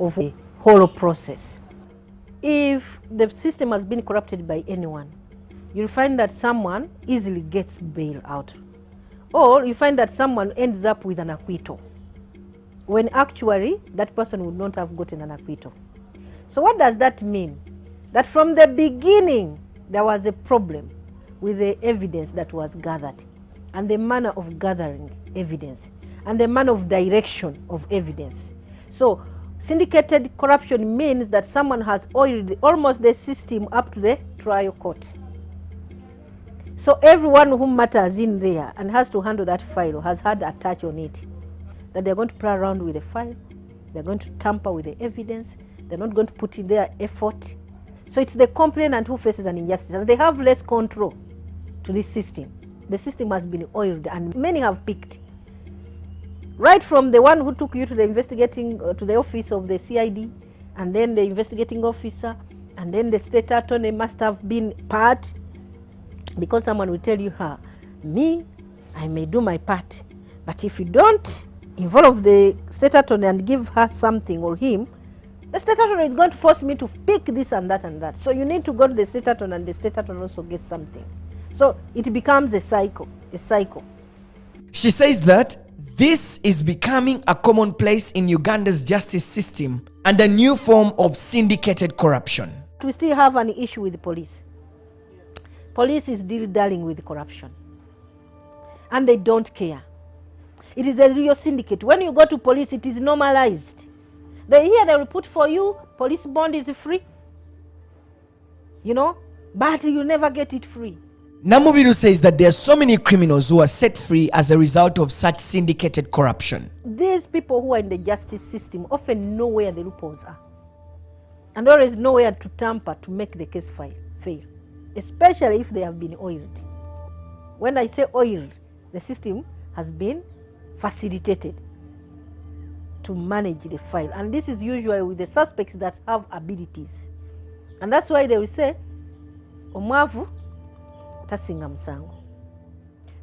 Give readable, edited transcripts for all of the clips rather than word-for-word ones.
of the whole process. If the system has been corrupted by anyone, you'll find that someone easily gets bail out. Or you find that someone ends up with an acquittal, when actually that person would not have gotten an acquittal. So what does that mean? That from the beginning, there was a problem with the evidence that was gathered, and the manner of gathering evidence, and the manner of direction of evidence. So syndicated corruption means that someone has oiled almost the system up to the trial court. So everyone who matters in there and has to handle that file has had a touch on it, that they're going to play around with the file, they're going to tamper with the evidence, they're not going to put in their effort. So it's the complainant who faces an injustice, and they have less control to this system. The system has been oiled, and many have picked. Right from the one who took you to the investigating, to the office of the CID, and then the investigating officer, and then the state attorney must have been part, because someone will tell you, me, I may do my part, but if you don't involve the state attorney and give her something or him, the state attorney is going to force me to pick this and that and that. So you need to go to the state attorney, and the state attorney also gets something. So it becomes a cycle, She says that this is becoming a commonplace in Uganda's justice system and a new form of syndicated corruption. We still have an issue with the police. Police is still dealing with corruption, and they don't care. It is a real syndicate. When you go to police, it is normalized. They will put for you, police bond is free, but you never get it free. Namubiru says that there are so many criminals who are set free as a result of such syndicated corruption. These people who are in the justice system often know where the loopholes are, and always know where to tamper to make the case fail, especially if they have been oiled. When I say oiled, the system has been facilitated to manage the file, and this is usually with the suspects that have abilities, and that's why they will say omwavu tasinga musango,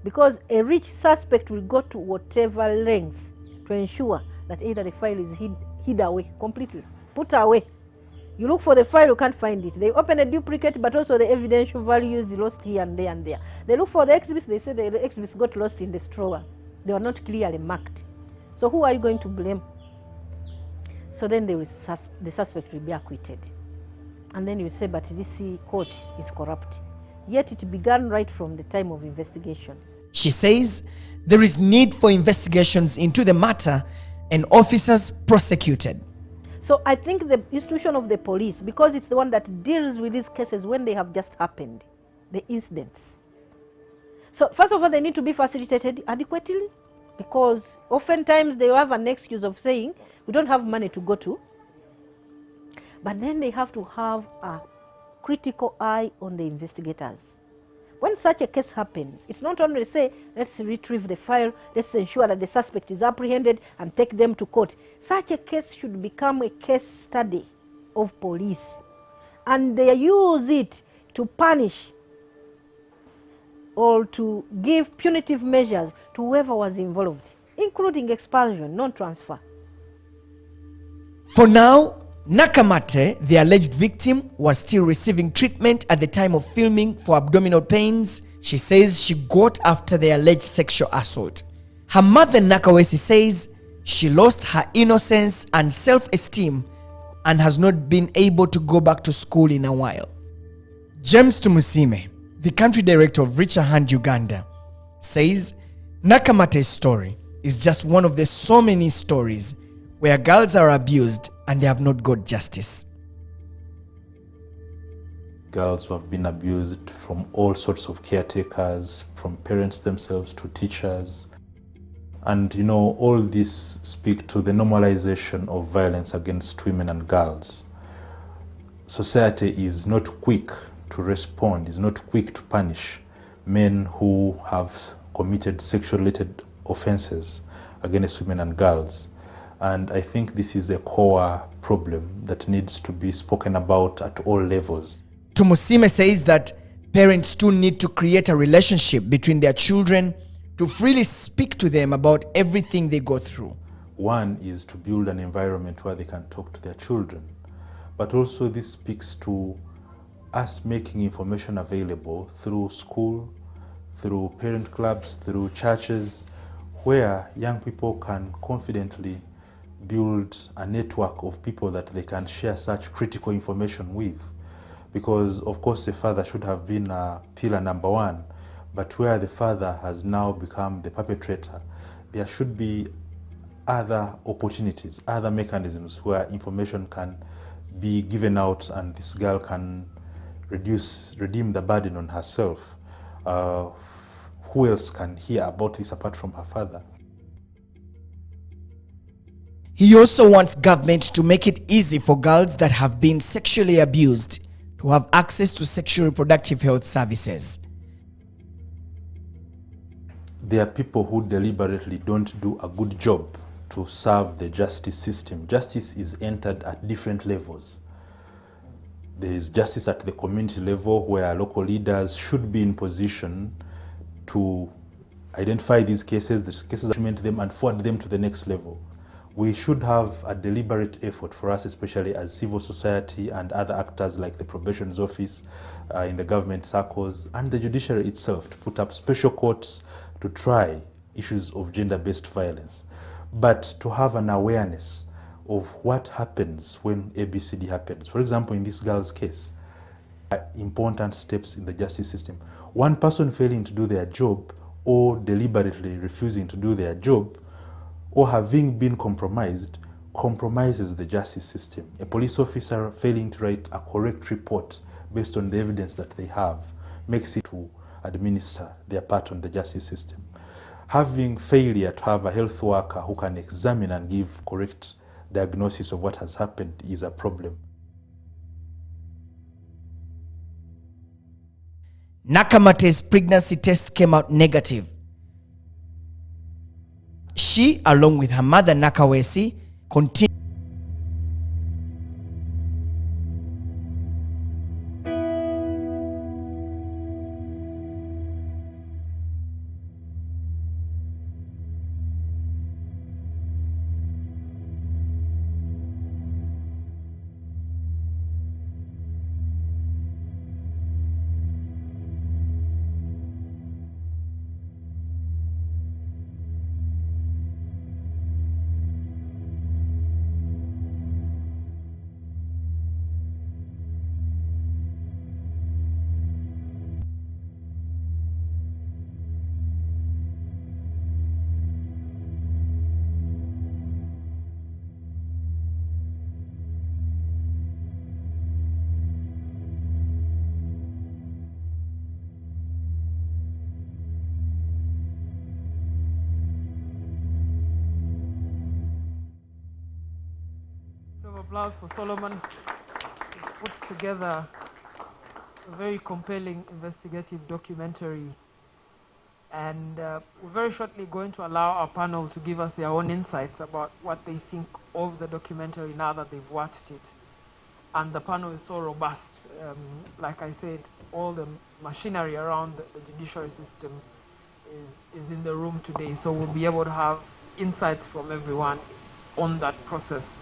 because a rich suspect will go to whatever length to ensure that either the file is hid away completely, put away. You look for the file, you can't find it. They open a duplicate, but also the evidential value is lost here and there and there. They look for the exhibits, they say the exhibits got lost in the drawer. They were not clearly marked. So who are you going to blame? So then the suspect will be acquitted. And then you say, but this court is corrupt. Yet it began right from the time of investigation. She says there is need for investigations into the matter and officers prosecuted. So I think the institution of the police, because it's the one that deals with these cases when they have just happened, the incidents. So first of all, they need to be facilitated adequately, because oftentimes they have an excuse of saying, we don't have money to go to. But then they have to have a critical eye on the investigators. When such a case happens, it's not only say, let's retrieve the file, let's ensure that the suspect is apprehended and take them to court. Such a case should become a case study of police, and they use it to punish or to give punitive measures to whoever was involved, including expulsion, non-transfer. For now, Nakamate, the alleged victim, was still receiving treatment at the time of filming for abdominal pains. She says she got after the alleged sexual assault. Her mother, Nakawesi, says she lost her innocence and self-esteem and has not been able to go back to school in a while. James Tumusime, the country director of Reach a Hand Uganda, says Nakamate's story is just one of the so many stories where girls are abused and they have not got justice. Girls who have been abused from all sorts of caretakers, from parents themselves to teachers. And all this speak to the normalization of violence against women and girls. Society is not quick to respond, is not quick to punish men who have committed sexual-related offenses against women and girls. And I think this is a core problem that needs to be spoken about at all levels. Tumusime says that parents too need to create a relationship between their children to freely speak to them about everything they go through. One is to build an environment where they can talk to their children, but also this speaks to us making information available through school, through parent clubs, through churches, where young people can confidently build a network of people that they can share such critical information with. Because of course the father should have been pillar number one, but where the father has now become the perpetrator, there should be other opportunities, other mechanisms where information can be given out and this girl can redeem the burden on herself. Who else can hear about this apart from her father? He also wants government to make it easy for girls that have been sexually abused to have access to sexual reproductive health services. There are people who deliberately don't do a good job to serve the justice system. Justice is entered at different levels. There is justice at the community level, where local leaders should be in position to identify these cases, document them and forward them to the next level. We should have a deliberate effort for us, especially as civil society and other actors like the probation's office in the government circles and the judiciary itself, to put up special courts to try issues of gender-based violence, but to have an awareness of what happens when ABCD happens. For example, in this girl's case, important steps in the justice system. One person failing to do their job, or deliberately refusing to do their job, or having been compromised, compromises the justice system. A police officer failing to write a correct report based on the evidence that they have makes it to administer their part on the justice system. Having failure to have a health worker who can examine and give correct diagnosis of what has happened is a problem. Nakamate's pregnancy test came out negative. She, along with her mother Nakawesi, continued. Applause for Solomon. He's put together a very compelling investigative documentary, and we're very shortly going to allow our panel to give us their own insights about what they think of the documentary now that they've watched it. And the panel is so robust. Like I said, all the machinery around the judiciary system is in the room today, so we'll be able to have insights from everyone on that process.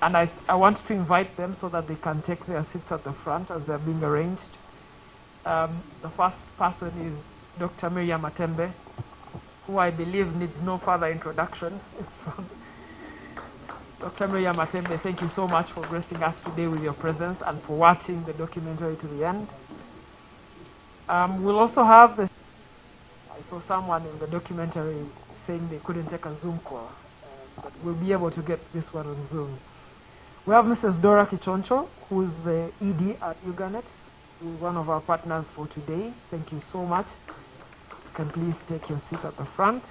And I want to invite them so that they can take their seats at the front as they're being arranged. The first person is Dr. Miriam Matembe, who I believe needs no further introduction. Dr. Miriam Matembe, thank you so much for gracing us today with your presence and for watching the documentary to the end. We'll also have I saw someone in the documentary saying they couldn't take a Zoom call, but we'll be able to get this one on Zoom. We have Mrs. Dora Kichoncho, who is the ED at UGANET, who is one of our partners for today. Thank you so much. You can please take your seat at the front.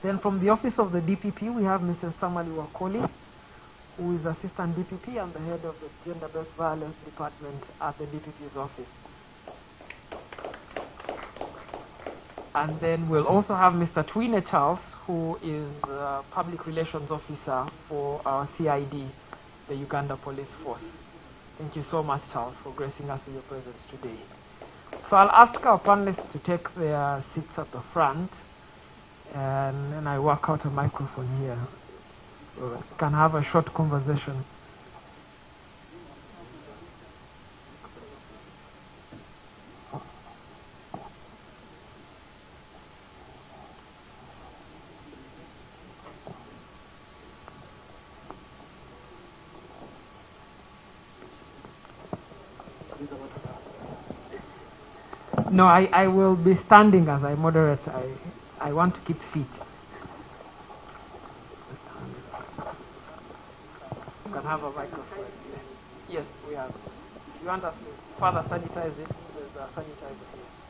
Then from the office of the DPP, we have Mrs. Samali Wakoli, who is Assistant DPP and the head of the Gender-Based Violence Department at the DPP's office. And then we'll also have Mr. Twine Charles, who is the Public Relations Officer for our CID, the Uganda Police Force. Thank you so much, Charles, for gracing us with your presence today. So I'll ask our panelists to take their seats at the front. and then I work out a microphone here so that we can have a short conversation. No, I will be standing as I moderate. I want to keep fit. You can have a microphone. Yes, we have. If you want us to further sanitize it, there's a sanitizer here.